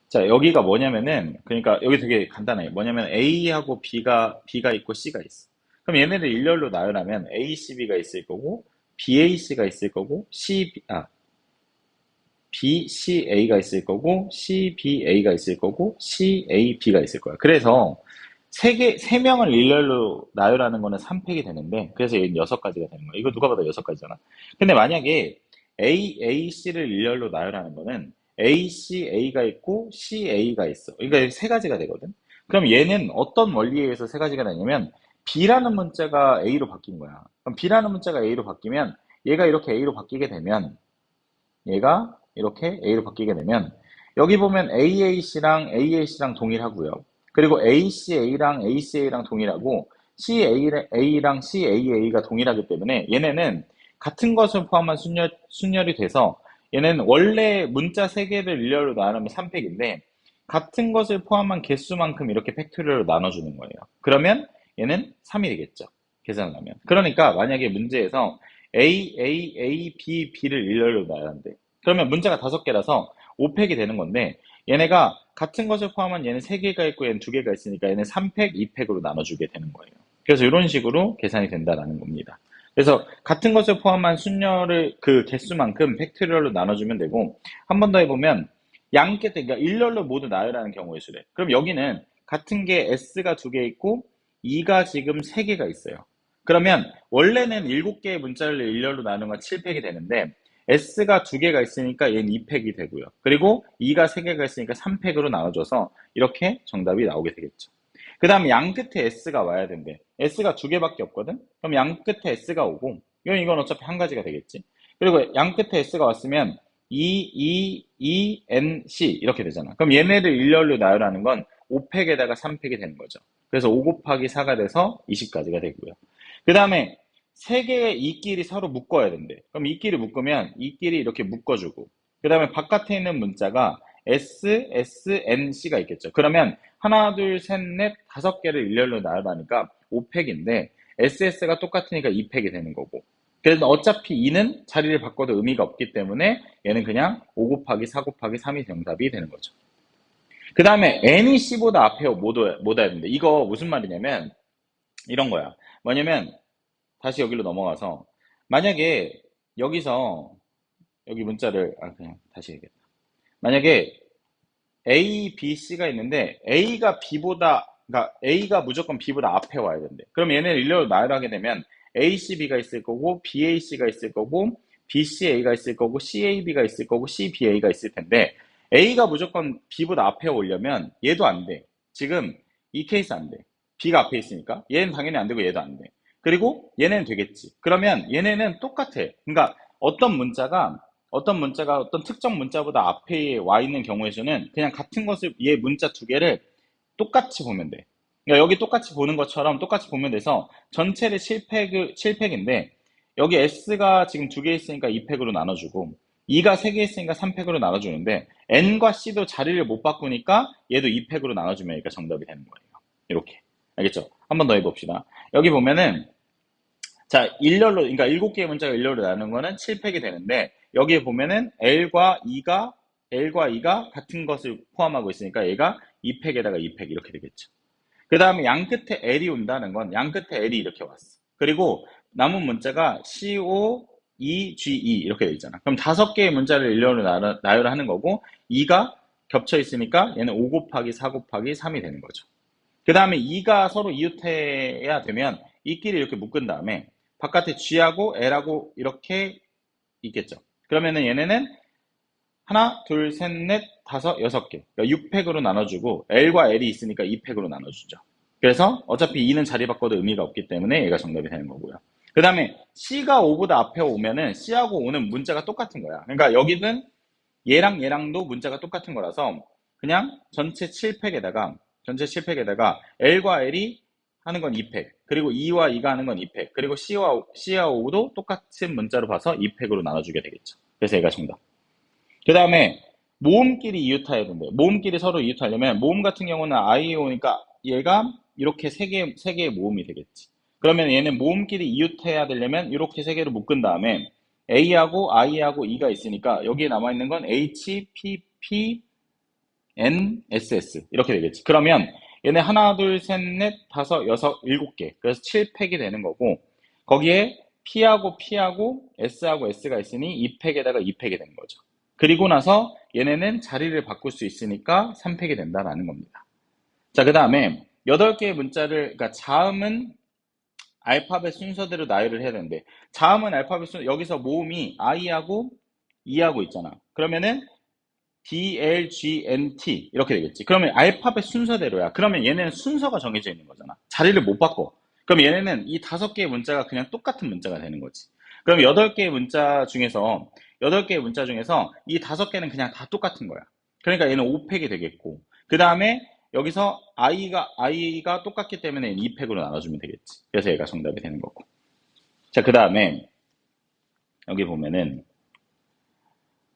자, 여기가 뭐냐면은, 그러니까 여기 되게 간단해요. 뭐냐면 A하고 B가 있고 C가 있어. 그럼 얘네들 일렬로 나열하면 ACB가 있을 거고, BAC가 있을 거고, BCA가 있을 거고, CBA가 있을 거고, CAB가 있을 거야. 그래서 세 명을 일렬로 나열하는 거는 3팩이 되는데, 그래서 얘는 6가지가 되는 거야. 이거 누가 봐도 6가지잖아. 근데 만약에 AC를 일렬로 나열하는 거는 ACA가 있고 CA가 있어. 그러니까 3가지가 되거든. 그럼 얘는 어떤 원리에 의해서 3가지가 되냐면, B라는 문자가 A로 바뀐 거야. 그럼 B라는 문자가 A로 바뀌면, 얘가 이렇게 A로 바뀌게 되면, 얘가 이렇게 A로 바뀌게 되면 여기 보면 AAC랑 동일하고요. 그리고 ACA랑 ACA랑 동일하고 CA랑 CAA가 동일하기 때문에 얘네는 같은 것을 포함한 순열이 돼서 얘는 원래 문자 3개를 일렬로 나누면 3팩인데 같은 것을 포함한 개수만큼 이렇게 팩토리얼로 나눠주는 거예요. 그러면 얘는 3이 되겠죠. 계산을 하면. 그러니까 만약에 문제에서 B를 일렬로 나열한대. 그러면 문제가 5개라서 5팩이 되는 건데 얘네가 같은 것을 포함한 얘는 3개가 있고 얘는 2개가 있으니까 얘는 3팩, 2팩으로 나눠주게 되는 거예요. 그래서 이런 식으로 계산이 된다라는 겁니다. 그래서 같은 것을 포함한 순열을 그 개수만큼 팩토리얼로 나눠주면 되고 한 번 더 해보면 양끝에 그러니까 일렬로 모두 나열하는 경우의 수래. 그럼 여기는 같은 게 S가 2개 있고 E가 지금 3개가 있어요. 그러면 원래는 7개의 문자를 일렬로 나누는 건 7팩이 되는데 S가 2개가 있으니까 얘는 2팩이 되고요. 그리고 E가 3개가 있으니까 3팩으로 나눠줘서 이렇게 정답이 나오게 되겠죠. 그 다음에 양 끝에 S가 와야 된대. S가 2개밖에 없거든? 그럼 양 끝에 S가 오고 이건 어차피 한 가지가 되겠지. 그리고 양 끝에 S가 왔으면 N, C 이렇게 되잖아. 그럼 얘네를 일렬로 나열하는 건 5팩에다가 3팩이 되는 거죠. 그래서 5 곱하기 4가 돼서 20까지가 되고요. 그 다음에 세 개의 이끼리 서로 묶어야 된대. 그럼 이끼리 묶으면 이끼리 이렇게 묶어주고 그 다음에 바깥에 있는 문자가 S, S, N, C가 있겠죠. 그러면 하나, 둘, 셋, 넷, 5개를 일렬로 나열하니까 5팩인데 SS가 똑같으니까 2팩이 되는 거고 그래서 어차피 2는 자리를 바꿔도 의미가 없기 때문에 얘는 그냥 5 곱하기 4 곱하기 3이 정답이 되는 거죠. 그 다음에 N이 C보다 앞에 못 와야 되는데 이거 무슨 말이냐면 이런 거야. 뭐냐면 다시 여기로 넘어가서 만약에 여기서 여기 문자를 그냥 다시 얘기했다. 만약에 A, B, C가 있는데 그러니까 A가 무조건 B보다 앞에 와야 된대. 그럼 얘네를 일렬로 나열하게 되면 ACB가 있을 거고 BAC가 있을 거고 BCA가 있을 거고 CAB가 있을 거고 CBA가 있을 텐데 A가 무조건 B보다 앞에 오려면 얘도 안 돼. 지금 이 케이스 안 돼. B가 앞에 있으니까 얘는 당연히 안 되고 얘도 안 돼. 그리고 얘네는 되겠지. 그러면 얘네는 똑같아. 그러니까 어떤 문자가 어떤 특정 문자보다 앞에 와 있는 경우에서는 그냥 같은 것을 얘 문자 2개를 똑같이 보면 돼. 그러니까 여기 똑같이 보는 것처럼 똑같이 보면 돼서 전체를 7팩인데 여기 S가 지금 2개 있으니까 2팩으로 나눠주고 E가 3개 있으니까 3팩으로 나눠주는데 N과 C도 자리를 못 바꾸니까 얘도 2팩으로 나눠주면 여기가 정답이 되는 거예요. 이렇게. 알겠죠? 한 번 더 해봅시다. 여기 보면은 자, 그러니까 7개의 문자가 일렬로 나누는 거는 7팩이 되는데, 여기에 보면은 L과 E가 같은 것을 포함하고 있으니까 얘가 2팩에다가 2팩 이렇게 되겠죠. 그 다음에 양 끝에 L이 온다는 건 양 끝에 L이 이렇게 왔어. 그리고 남은 문자가 COEGE 이렇게 돼 있잖아. 그럼 5개의 문자를 일렬로 나열하는 거고, 2가 겹쳐 있으니까 얘는 5 곱하기 4 곱하기 3이 되는 거죠. 그 다음에 E가 서로 이웃해야 되면 이끼리 이렇게 묶은 다음에 바깥에 G하고 L하고 이렇게 있겠죠. 그러면은 얘네는 하나, 둘, 셋, 넷, 다섯, 6개. 그러니까 6팩으로 나눠주고 L과 L이 있으니까 2팩으로 나눠주죠. 그래서 어차피 E는 자리 바꿔도 의미가 없기 때문에 얘가 정답이 되는 거고요. 그 다음에 C가 5보다 앞에 오면은 C하고 O는 문자가 똑같은 거야. 그러니까 여기는 얘랑도 문자가 똑같은 거라서 그냥 전체 7팩에다가 L과 L이 하는 건 2팩, 그리고 E와 E가 하는 건 2팩, 그리고 C와 O도 똑같은 문자로 봐서 2팩으로 나눠주게 되겠죠. 그래서 얘가 정답. 그 다음에 모음끼리 이웃해야 된대. 모음끼리 서로 이웃하려면 모음 같은 경우는 I오니까 얘가 이렇게 세 개의 모음이 되겠지. 그러면 얘는 모음끼리 이웃해야 되려면 이렇게 3개를 묶은 다음에 A하고 I하고 E가 있으니까 여기에 남아있는 건 H, P, P, NSS 이렇게 되겠지. 그러면 얘네 하나, 둘, 셋, 넷, 다섯, 여섯, 일곱 개. 그래서 7팩이 되는 거고 거기에 P하고 P하고 S하고 S가 있으니 2팩에다가 2팩이 되는 거죠. 그리고 나서 얘네는 자리를 바꿀 수 있으니까 3팩이 된다라는 겁니다. 자, 그 다음에 8개의 문자를, 그러니까 자음은 알파벳 순서대로 나열을 해야 되는데, 자음은 알파벳 순서, 여기서 모음이 I하고 E하고 있잖아. 그러면은 D, L, G, N, T 이렇게 되겠지. 그러면 알파벳 순서대로야. 그러면 얘네는 순서가 정해져 있는 거잖아. 자리를 못 바꿔. 그럼 얘네는 이 5개의 문자가 그냥 똑같은 문자가 되는 거지. 그럼 8개의 문자 중에서 8개의 문자 중에서 이 5개는 그냥 다 똑같은 거야. 그러니까 얘는 5팩이 되겠고. 그 다음에 여기서 I가 똑같기 때문에 2팩으로 나눠주면 되겠지. 그래서 얘가 정답이 되는 거고. 자, 그 다음에 여기 보면은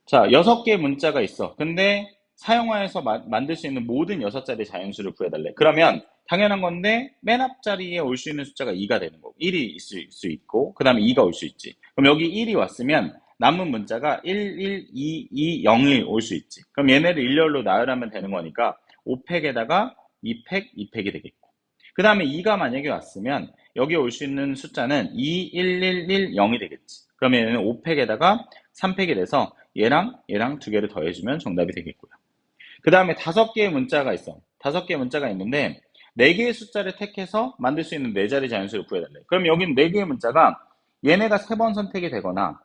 자, 6개의 문자가 있어. 근데 사용하여서 만들 수 있는 모든 6자리 자연수를 구해달래. 그러면 당연한 건데 맨 앞자리에 올 수 있는 숫자가 2가 되는 거고 1이 있을 수 있고 그 다음에 2가 올 수 있지. 그럼 여기 1이 왔으면 남은 문자가 1, 1, 2, 2, 0이 올 수 있지. 그럼 얘네를 일렬로 나열하면 되는 거니까 5팩에다가 2팩, 2팩이 되겠고 그 다음에 2가 만약에 왔으면 여기 올 수 있는 숫자는 2, 1, 1, 1, 0이 되겠지. 그러면 얘는 5팩에다가 3팩이 돼서 얘랑 두 개를 더해주면 정답이 되겠고요. 그 다음에 5개의 문자가 있어. 5개의 문자가 있는데 4개의 숫자를 택해서 만들 수 있는 4자리 자연수를 구해달래. 그럼 여기는 4개의 문자가 얘네가 3번 선택이 되거나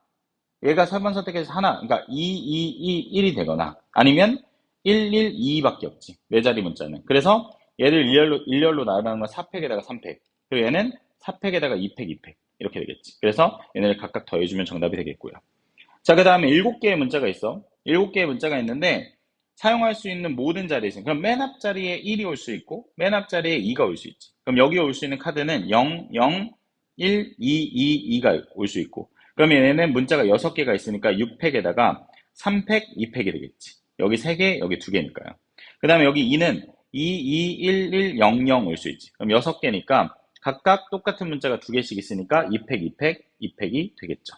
얘가 3번 선택해서 하나, 그러니까 2, 2, 2, 1이 되거나 아니면 1, 1, 2밖에 없지. 4자리 문자는. 그래서 얘를 일렬로 나열하는 건 4팩에다가 3팩. 그리고 얘는 4팩에다가 2팩, 2팩. 이렇게 되겠지. 그래서 얘네를 각각 더해주면 정답이 되겠고요. 자, 그 다음에 7개의 문자가 있어. 7개의 문자가 있는데 사용할 수 있는 모든 자리에 있어. 그럼 맨 앞자리에 1이 올 수 있고 맨 앞자리에 2가 올 수 있지. 그럼 여기 올 수 있는 카드는 0, 0, 1, 2, 2, 2가 올 수 있고 그러면 얘는 문자가 6개가 있으니까 6팩에다가 3팩, 2팩이 되겠지. 여기 3개, 여기 2개니까요. 그 다음에 여기 2는 2, 2, 1, 1, 0, 0 올 수 있지. 그럼 6개니까 각각 똑같은 문자가 2개씩 있으니까 2팩, 2팩, 2팩이 되겠죠.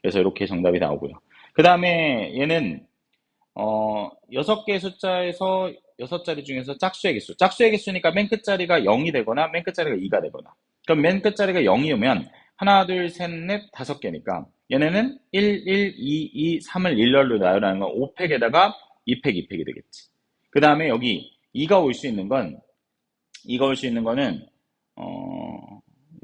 그래서 이렇게 정답이 나오고요. 그 다음에 얘는 6개의 숫자에서 6자리 중에서 짝수의 개수. 짝수의 개수니까 맨 끝자리가 0이 되거나 맨 끝자리가 2가 되거나. 그럼 맨 끝자리가 0이면 하나, 둘, 셋, 넷, 5개니까 얘네는 1, 1, 2, 2, 3을 일렬로 나열하는 건 5팩에다가 2팩, 2팩이 되겠지. 그 다음에 여기 2가 올 수 있는 건 2가 올 수 있는 거는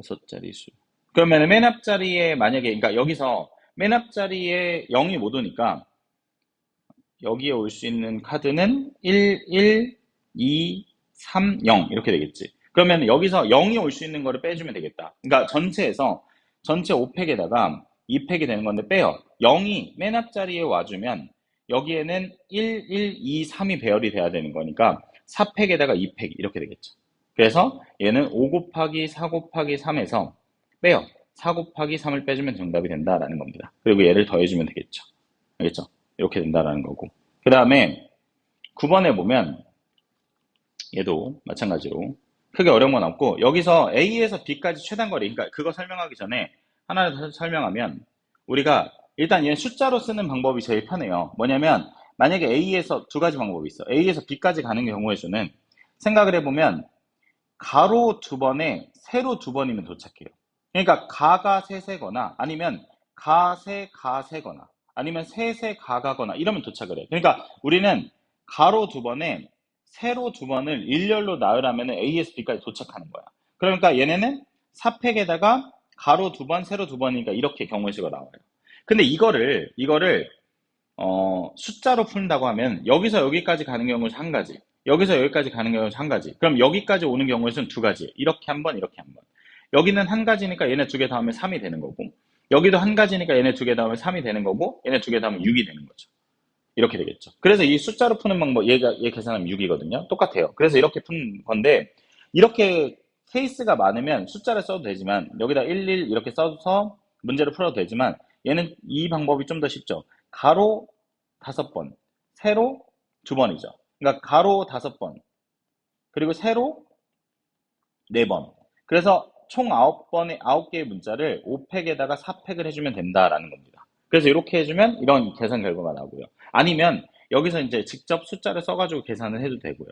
6자리 수. 그러면 맨 앞자리에 만약에 그러니까 여기서 맨 앞자리에 0이 못 오니까 여기에 올 수 있는 카드는 1, 1, 2, 3, 0 이렇게 되겠지. 그러면 여기서 0이 올 수 있는 거를 빼주면 되겠다. 그러니까 전체에서 전체 5팩에다가 2팩이 되는 건데 빼요. 0이 맨 앞자리에 와주면 여기에는 1, 1, 2, 3이 배열이 돼야 되는 거니까 4팩에다가 2팩 이렇게 되겠죠. 그래서 얘는 5 곱하기 4 곱하기 3에서 빼요. 4 곱하기 3을 빼주면 정답이 된다라는 겁니다. 그리고 얘를 더해주면 되겠죠. 알겠죠? 이렇게 된다라는 거고. 그 다음에 9번에 보면 얘도 마찬가지로 크게 어려운 건 없고 여기서 A에서 B까지 최단 거리 그러니까 그거 설명하기 전에 하나 더 설명하면 우리가 일단 얘는 숫자로 쓰는 방법이 제일 편해요. 뭐냐면 만약에 A에서 두 가지 방법이 있어. A에서 B까지 가는 경우에 저는 생각을 해보면 가로 2번에 세로 2번이면 도착해요. 그러니까 가가 세세거나 아니면 가세 가세거나 아니면 세세 가가거나 이러면 도착을 해. 그러니까 우리는 가로 2번에 세로 2번을 일렬로 나열하면 A에서 B까지 도착하는 거야. 그러니까 얘네는 4팩에다가 가로 2번, 세로 2번이니까 이렇게 경우의수가 나와요. 근데 이거를 숫자로 푼다고 하면 여기서 여기까지 가는 경우는 한 가지, 여기서 여기까지 가는 경우는 한 가지. 그럼 여기까지 오는 경우에는 두 가지. 이렇게 한 번, 이렇게 한 번. 여기는 한 가지니까 얘네 두 개 더하면 3이 되는 거고, 여기도 한 가지니까 얘네 두 개 더하면 3이 되는 거고, 얘네 두 개 더하면 6이 되는 거죠. 이렇게 되겠죠. 그래서 이 숫자로 푸는 방법, 얘 계산하면 6이거든요. 똑같아요. 그래서 이렇게 푸는 건데, 이렇게 케이스가 많으면 숫자를 써도 되지만, 여기다 1, 1 이렇게 써서 문제를 풀어도 되지만, 얘는 이 방법이 좀 더 쉽죠. 가로 5번, 세로 2번이죠. 그러니까 가로 5번, 그리고 세로 4번. 그래서 총 9개의 문자를 5팩에다가 4팩을 해주면 된다라는 겁니다. 그래서 이렇게 해주면 이런 계산 결과가 나오고요. 아니면 여기서 이제 직접 숫자를 써가지고 계산을 해도 되고요.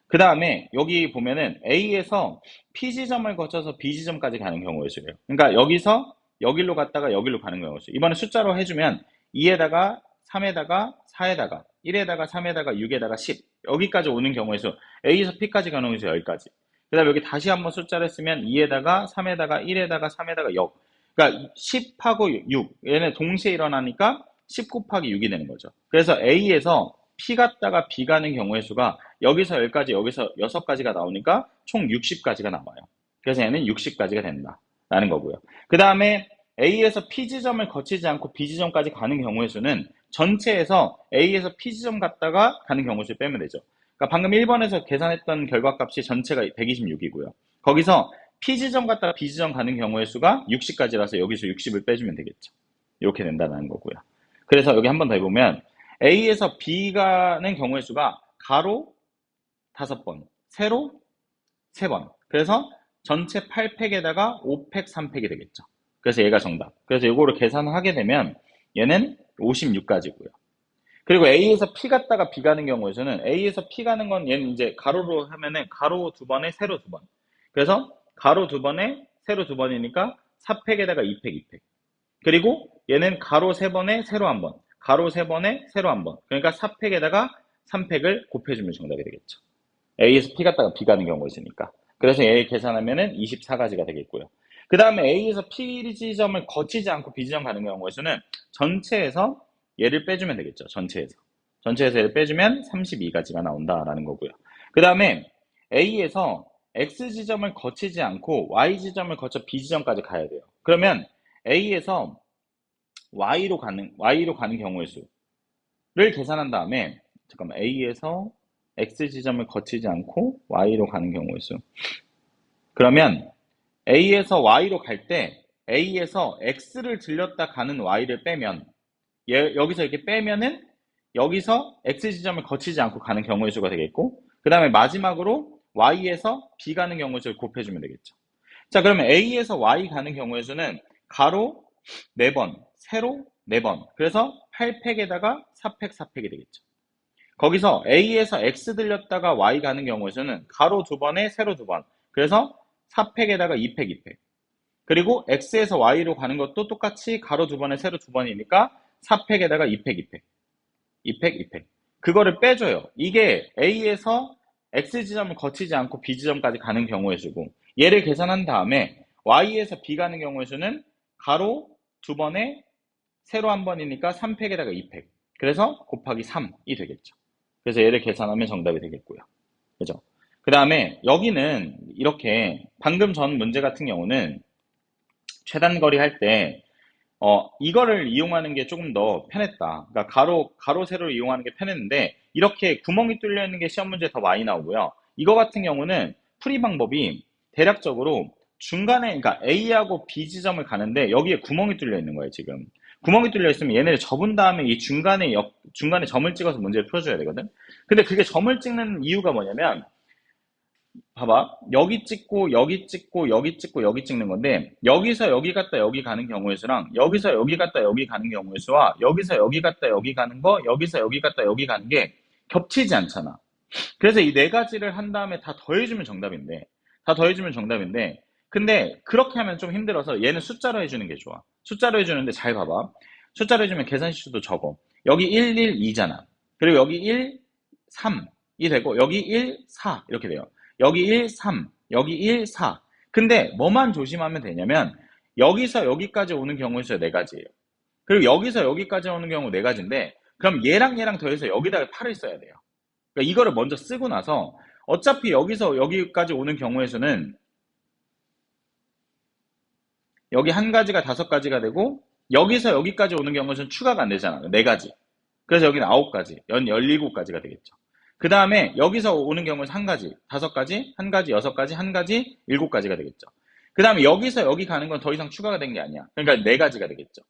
그 다음에 여기 보면은 A에서 P 지점을 거쳐서 B 지점까지 가는 경우의 수예요. 그러니까 여기서 여기로 갔다가 여기로 가는 경우의 수. 이번에 숫자로 해주면 2에다가 3에다가 4에다가 1에다가 3에다가 6에다가 10 여기까지 오는 경우의 수. A에서 P까지 가는 경우의 수 여기까지. 그 다음에 여기 다시 한번 숫자를 쓰면 2에다가 3에다가 1에다가 3에다가 0. 그러니까 10하고 6 얘네 동시에 일어나니까 10 곱하기 6이 되는 거죠. 그래서 A에서 P 갔다가 B 가는 경우의 수가 여기서 10까지 여기서 6가지가 나오니까 총 60가지가 나와요. 그래서 얘는 60가지가 된다라는 거고요. 그 다음에 A에서 P 지점을 거치지 않고 B 지점까지 가는 경우의 수는 전체에서 A에서 P 지점 갔다가 가는 경우의 수를 빼면 되죠. 그러니까 방금 1번에서 계산했던 결과값이 전체가 126이고요. 거기서 P 지점 갔다가 B 지점 가는 경우의 수가 60가지라서 여기서 60을 빼주면 되겠죠. 이렇게 된다는 거고요. 그래서 여기 한 번 더 해보면 A에서 B 가는 경우의 수가 가로 5번, 세로 3번. 그래서 전체 8팩에다가 5팩, 3팩이 되겠죠. 그래서 얘가 정답. 그래서 이거를 계산을 하게 되면 얘는 56가지고요. 그리고 A에서 P 갔다가 B 가는 경우에서는 A에서 P 가는 건 얘는 이제 가로로 하면은 가로 2번에 세로 2번. 그래서 가로 2번에 세로 2번이니까 4팩에다가 2팩, 2팩. 그리고 얘는 가로 3번에 세로 1번. 가로 3번에 세로 1번. 그러니까 4팩에다가 3팩을 곱해주면 정답이 되겠죠. A에서 P 갔다가 B 가는 경우가 있으니까. 그래서 얘 계산하면은 24가지가 되겠고요. 그 다음에 A에서 P 지점을 거치지 않고 B 지점 가는 경우에서는 전체에서 얘를 빼주면 되겠죠. 전체에서 얘를 빼주면 32가지가 나온다라는 거고요. 그 다음에 A에서 X 지점을 거치지 않고 Y 지점을 거쳐 B 지점까지 가야 돼요. 그러면 A에서 Y로 가는 경우의 수를 계산한 다음에 잠깐만 A에서 X 지점을 거치지 않고 Y로 가는 경우의 수. 그러면 A에서 Y로 갈 때 A에서 X를 들렸다 가는 Y를 빼면 여기서 이렇게 빼면은 여기서 X 지점을 거치지 않고 가는 경우의 수가 되겠고 그 다음에 마지막으로 Y에서 B 가는 경우의 수를 곱해주면 되겠죠. 자 그러면 A에서 Y 가는 경우의 수는 가로 4번, 세로 4번. 그래서 8팩에다가 4팩, 4팩이 되겠죠. 거기서 A에서 X 들렸다가 Y 가는 경우에서는 가로 2번에 세로 2번. 그래서 4팩에다가 2팩, 2팩. 그리고 X에서 Y로 가는 것도 똑같이 가로 2번에 세로 2번이니까 4팩에다가 2팩, 2팩. 2팩, 2팩. 그거를 빼줘요. 이게 A에서 X 지점을 거치지 않고 B 지점까지 가는 경우의 수고 얘를 계산한 다음에 Y에서 B 가는 경우의 수는 가로 2번에 세로 1번이니까 3팩에다가 2팩. 그래서 곱하기 3이 되겠죠. 그래서 얘를 계산하면 정답이 되겠고요. 그죠? 그 다음에 여기는 이렇게 방금 전 문제 같은 경우는 최단거리 할 때 이거를 이용하는 게 조금 더 편했다. 그러니까 가로, 세로를 이용하는 게 편했는데 이렇게 구멍이 뚫려 있는 게 시험 문제에 더 많이 나오고요. 이거 같은 경우는 풀이 방법이 대략적으로 중간에, 그러니까 A하고 B 지점을 가는데 여기에 구멍이 뚫려 있는 거예요, 지금. 구멍이 뚫려 있으면 얘네를 접은 다음에 이 중간에 점을 찍어서 문제를 풀어줘야 되거든. 근데 그게 점을 찍는 이유가 뭐냐면 봐봐. 여기 찍고, 여기 찍고, 여기 찍고, 여기 찍는 건데, 여기서 여기 갔다 여기 가는 경우의 수랑, 여기서 여기 갔다 여기 가는 경우의 수와, 여기서 여기 갔다 여기 가는 거, 여기서 여기 갔다 여기 가는 게 겹치지 않잖아. 그래서 이 네 가지를 한 다음에 다 더해주면 정답인데, 근데 그렇게 하면 좀 힘들어서 얘는 숫자로 해주는 게 좋아. 숫자로 해주는데 잘 봐봐. 숫자로 해주면 계산식수도 적어. 여기 1, 1, 2잖아. 그리고 여기 1, 3이 되고, 여기 1, 4 이렇게 돼요. 여기 1, 3, 여기 1, 4. 근데 뭐만 조심하면 되냐면 여기서 여기까지 오는 경우의 수가 4가지예요. 그리고 여기서 여기까지 오는 경우 4가지인데 그럼 얘랑 더해서 여기다가 8을 써야 돼요. 그러니까 이거를 먼저 쓰고 나서 어차피 여기서 여기까지 오는 경우의 수는 여기 한 가지가 5가지가 되고 여기서 여기까지 오는 경우의 수는 추가가 안 되잖아요. 4가지. 그래서 여기는 9가지, 17가지가 되겠죠. 그 다음에 여기서 오는 경우는 한 가지, 5가지, 한 가지, 6가지, 한 가지, 7가지가 되겠죠. 그 다음에 여기서 여기 가는 건 더 이상 추가가 된 게 아니야. 그러니까 4가지가 되겠죠.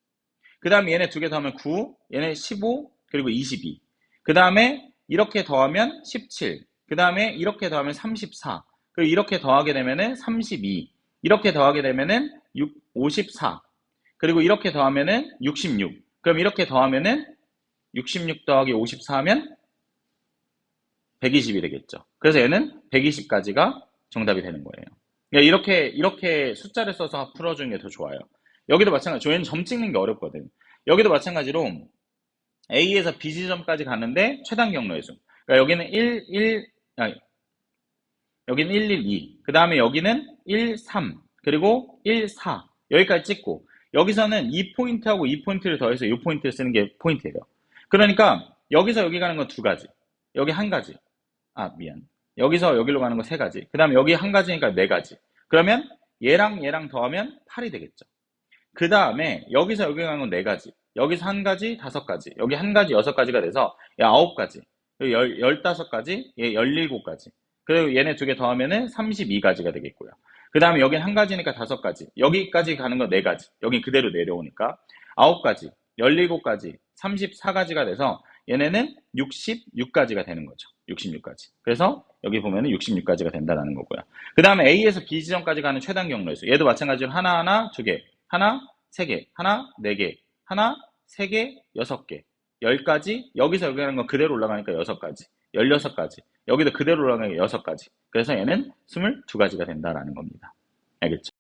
그 다음에 얘네 2개 더하면 9, 얘네 15, 그리고 22. 그 다음에 이렇게 더하면 17. 그 다음에 이렇게 더하면 34. 그리고 이렇게 더하게 되면은 32. 이렇게 더하게 되면은 54. 그리고 이렇게 더하면은 66. 그럼 이렇게 더하면은 66 더하기 54하면 120이 되겠죠. 그래서 얘는 120까지가 정답이 되는 거예요. 그러니까 이렇게 숫자를 써서 풀어주는 게 더 좋아요. 여기도 마찬가지. 저희는 점 찍는 게 어렵거든. 여기도 마찬가지로 A에서 B 지점까지 가는데 최단 경로의 수. 그러니까 여기는 1, 2. 그 다음에 여기는 1, 3. 그리고 1, 4. 여기까지 찍고 여기서는 이 포인트하고 이 포인트를 더해서 이 포인트를 쓰는 게 포인트예요. 그러니까 여기서 여기 가는 건 두 가지. 여기 한 가지. 미안. 여기서 여기로 가는 거 세 가지. 그 다음에 여기 한 가지니까 네 가지. 그러면 얘랑 더하면 8이 되겠죠. 그 다음에 여기서 여기 가는 건 네 가지. 여기서 한 가지, 다섯 가지. 여기 한 가지, 여섯 가지가 돼서 아홉 가지. 열다섯 가지, 얘 17가지. 그리고 얘네 두 개 더하면은 32가지가 되겠고요. 그 다음에 여긴 한 가지니까 다섯 가지. 여기까지 가는 거 네 가지. 여긴 그대로 내려오니까 아홉 가지, 17가지, 34가지가 돼서 얘네는 66가지가 되는 거죠. 66가지. 그래서 여기 보면은 66가지가 된다는 거고요. 그 다음에 A에서 B 지점까지 가는 최단 경로의 수. 얘도 마찬가지로 하나, 두 개, 하나, 세 개, 하나, 네 개, 하나, 세 개, 여섯 개, 10가지. 여기서 여기 가는 건 그대로 올라가니까 여섯 가지, 16가지. 여기도 그대로 올라가니까 여섯 가지. 그래서 얘는 22가지가 된다라는 겁니다. 알겠죠?